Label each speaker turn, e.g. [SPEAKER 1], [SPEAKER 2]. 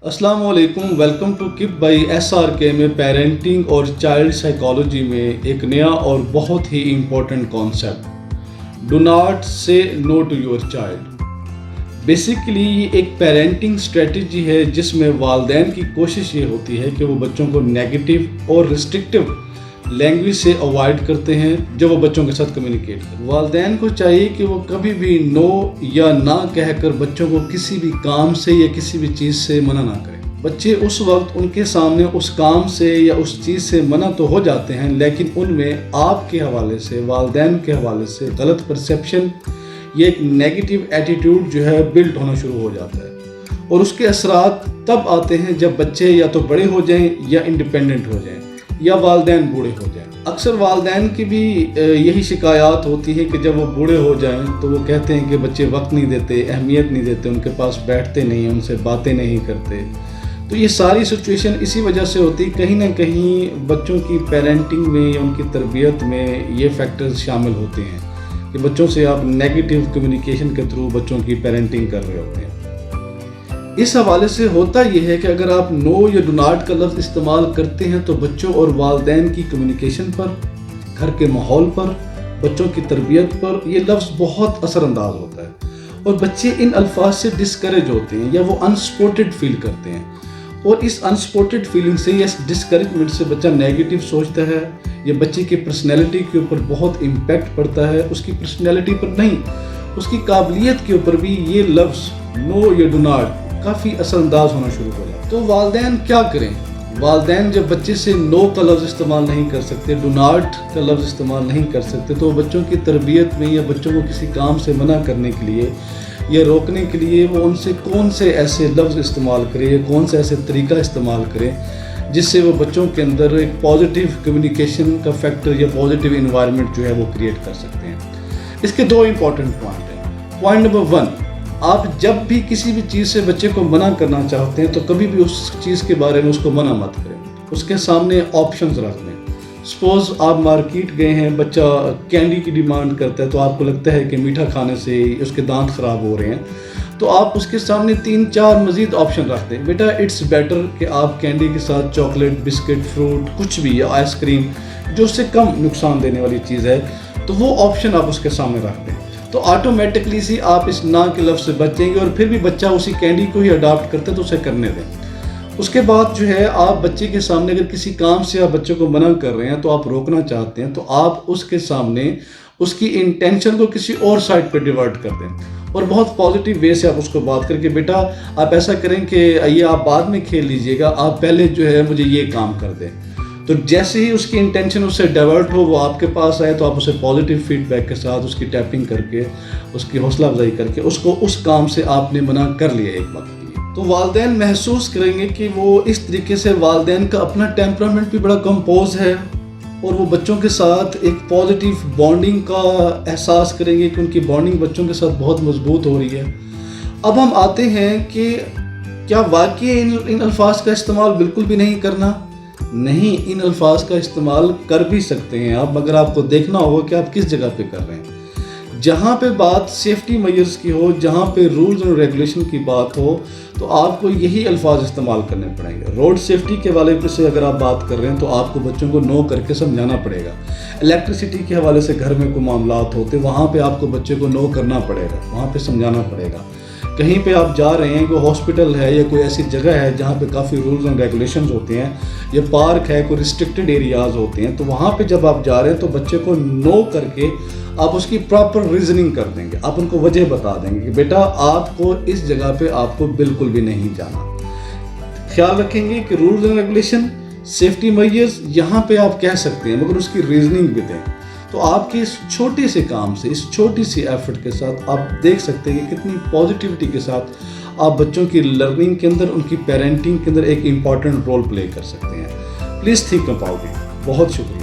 [SPEAKER 1] अस्सलाम वालेकुम। Welcome to किप बाई SRK में पेरेंटिंग और चाइल्ड साइकोलॉजी में एक नया और बहुत ही important concept, do not say no to your child. Basically ये एक पेरेंटिंग स्ट्रेटजी है जिसमें वालिदैन की कोशिश ये होती है कि वो बच्चों को नेगेटिव और रिस्ट्रिक्टिव लैंग्वेज से अवॉइड करते हैं जब वो बच्चों के साथ कम्युनिकेट करते। वालिदैन को चाहिए कि वो कभी भी नो या ना कहकर बच्चों को किसी भी काम से या किसी भी चीज़ से मना ना करें। बच्चे उस वक्त उनके सामने उस काम से या उस चीज़ से मना तो हो जाते हैं, लेकिन उनमें आपके हवाले से, वालिदैन के हवाले से गलत परसेप्शन, ये एक नेगेटिव एटीट्यूड जो है बिल्ड होना शुरू हो जाता है। और उसके असरात तब आते हैं जब बच्चे या तो बड़े हो जाएं या इंडिपेंडेंट हो जाएं या वालिदैन बूढ़े हो जाएं। अक्सर वालिदैन की भी यही शिकायत होती है कि जब वो बूढ़े हो जाएं तो वो कहते हैं कि बच्चे वक्त नहीं देते, अहमियत नहीं देते, उनके पास बैठते नहीं, उनसे बातें नहीं करते। तो ये सारी सिचुएशन इसी वजह से होती है, कहीं ना कहीं बच्चों की पेरेंटिंग में या उनकी तरबियत में ये फैक्टर्स शामिल होते हैं कि बच्चों से आप नेगेटिव कम्युनिकेशन के थ्रू बच्चों की पेरेंटिंग कर रहे होते हैं। इस हवाले से होता यह है कि अगर आप नो या डू नॉट का लफ्ज़ इस्तेमाल करते हैं तो बच्चों और वालिदैन की कम्युनिकेशन पर, घर के माहौल पर, बच्चों की तरबियत पर ये लफ्ज़ बहुत असरअंदाज होता है और बच्चे इन अल्फाज से डिस्करेज होते हैं या वो अनसपोर्टेड फील करते हैं। और इस अनसपोर्टेड फीलिंग से या इस डिस्करेजमेंट से बच्चा नेगेटिव सोचता है, ये बच्चे की पर्सनैलिटी के ऊपर बहुत इम्पैक्ट पड़ता है। उसकी पर्सनैलिटी पर नहीं, उसकी काबिलियत के ऊपर भी ये लफ्ज़ नो या डू नॉट काफ़ी असरअंदाज होना शुरू हो जाता है। तो वालिदैन क्या करें? वालिदैन जब बच्चे से नो का लफ्ज़ इस्तेमाल नहीं कर सकते, डू नॉट का लफ्ज़ इस्तेमाल नहीं कर सकते, तो बच्चों की तरबियत में या बच्चों को किसी काम से मना करने के लिए या रोकने के लिए वो उनसे कौन से ऐसे लफ्ज़ इस्तेमाल करें या कौन से ऐसे तरीका इस्तेमाल करें जिससे वो बच्चों के अंदर एक पॉजिटिव कम्युनिकेशन का फैक्टर या पॉजिटिव इन्वायरमेंट जो है वो क्रिएट कर सकते हैं। इसके दो इंपॉर्टेंट पॉइंट हैं। पॉइंट नंबर 1, आप जब भी किसी भी चीज़ से बच्चे को मना करना चाहते हैं तो कभी भी उस चीज़ के बारे में उसको मना मत करें, उसके सामने ऑप्शंस रख दें। सपोज़ आप मार्केट गए हैं, बच्चा कैंडी की डिमांड करता है, तो आपको लगता है कि मीठा खाने से उसके दांत ख़राब हो रहे हैं, तो आप उसके सामने 3-4 मज़ीद ऑप्शन रख दें। बेटा इट्स बेटर कि आप कैंडी के साथ चॉकलेट, बिस्किट, फ्रूट, कुछ भी या आइसक्रीम जो उससे कम नुकसान देने वाली चीज़ है, तो वो ऑप्शन आप उसके सामने रख दें। तो ऑटोमेटिकली सी आप इस ना के लफ्ज़ से बचेंगे और फिर भी बच्चा उसी कैंडी को ही अडॉप्ट करता है तो उसे करने दें। उसके बाद जो है आप बच्चे के सामने अगर किसी काम से आप बच्चे को मना कर रहे हैं तो आप रोकना चाहते हैं, तो आप उसके सामने उसकी इंटेंशन को किसी और साइड पे डिवर्ट कर दें और बहुत पॉजिटिव वे से आप उसको बात करके, बेटा आप ऐसा करें कि ये आप बाद में खेल लीजिएगा, आप पहले जो है मुझे ये काम कर दें। तो जैसे ही उसकी इंटेंशन उससे डाइवर्ट हो, वो आपके पास आए, तो आप उसे पॉजिटिव फीडबैक के साथ उसकी टैपिंग करके, उसकी हौसला अफजाई करके उसको उस काम से आपने मना कर लिया एक वक्त के लिए। तो वालिदैन महसूस करेंगे कि वो इस तरीके से वालिदैन का अपना टेम्परामेंट भी बड़ा कंपोज है और वो बच्चों के साथ एक पॉजिटिव बॉन्डिंग का एहसास करेंगे कि उनकी बॉन्डिंग बच्चों के साथ बहुत मजबूत हो रही है। अब हम आते हैं कि क्या वाकई इन अल्फाज का इस्तेमाल बिल्कुल भी नहीं करना? नहीं, इन अल्फाज का इस्तेमाल कर भी सकते हैं आप, मगर आपको देखना होगा कि आप किस जगह पे कर रहे हैं। जहाँ पे बात सेफ्टी मेजर्स की हो, जहाँ पे रूल्स और रेगुलेशन की बात हो, तो आपको यही अल्फाज इस्तेमाल करने पड़ेंगे। रोड सेफ्टी के हवाले से अगर आप बात कर रहे हैं तो आपको बच्चों को नो करके समझाना पड़ेगा। इलेक्ट्रिसिटी के हवाले से घर में कोई मामलात होते, वहाँ पे आपको बच्चे को नो करना पड़ेगा, वहाँ पे समझाना पड़ेगा। कहीं पे आप जा रहे हैं, कोई हॉस्पिटल है या कोई ऐसी जगह है जहाँ पे काफ़ी रूल्स एंड रेगुलेशंस होते हैं, या पार्क है, कोई रिस्ट्रिक्टेड एरियाज़ होते हैं, तो वहाँ पे जब आप जा रहे हैं तो बच्चे को नो करके आप उसकी प्रॉपर रीजनिंग कर देंगे, आप उनको वजह बता देंगे कि बेटा आपको इस जगह पे आपको बिल्कुल भी नहीं जाना। ख्याल रखेंगे कि rules and regulation, safety measures यहाँ पे आप कह सकते हैं, मगर उसकी रीजनिंग भी दें। तो आपके इस छोटे से काम से, इस छोटी सी एफर्ट के साथ आप देख सकते हैं कि कितनी पॉजिटिविटी के साथ आप बच्चों की लर्निंग के अंदर, उनकी पेरेंटिंग के अंदर एक इम्पॉर्टेंट रोल प्ले कर सकते हैं। Please think about it. बहुत शुक्रिया।